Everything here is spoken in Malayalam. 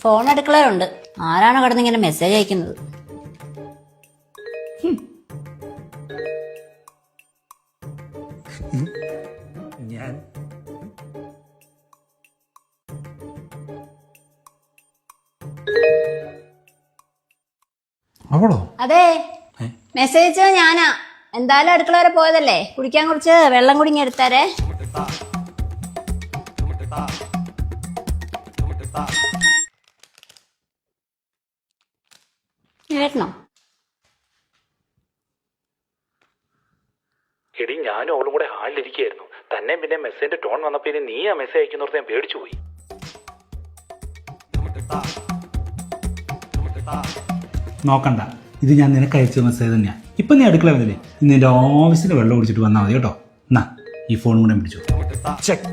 ഫോൺ അടുക്കളയിലുണ്ട്. ആരാണ് കിടന്നിങ്ങനെ മെസ്സേജ് അയക്കുന്നത്? ഞാൻ അവളോ? അതെ, മെസ്സേജ് അയച്ചത് ഞാനാ. എന്തായാലും അടുക്കള വരെ പോയതല്ലേ, കുടിക്കാൻ കുറച്ച് വെള്ളം കുടിങ്ങി എടുത്താരേ. കേട്ടണോ? എടി, ഞാനും അവളും കൂടെ ഹാളിലിരിക്കുകയായിരുന്നു. തന്നെ പിന്നെ മെസ്സേജിന്റെ ടോൺ വന്നപ്പോ ഇനി നീ ആ മെസ്സേജ് അയക്കുന്നോർത്ത് ഞാൻ പേടിച്ചു പോയി. നോക്കണ്ട, ഇത് ഞാൻ നിനക്ക് അയച്ച മെസ്സേജ് തന്നെയാ. ഇപ്പൊ നീ അടുക്കള വന്നില്ലേ, നിന്റെ ഓഫീസിന് വെള്ളം കുടിച്ചിട്ട് വന്നാൽ മതി കേട്ടോ. എന്നാ ഈ ഫോൺ കൂടെ പിടിച്ചു. ചെക്ക്.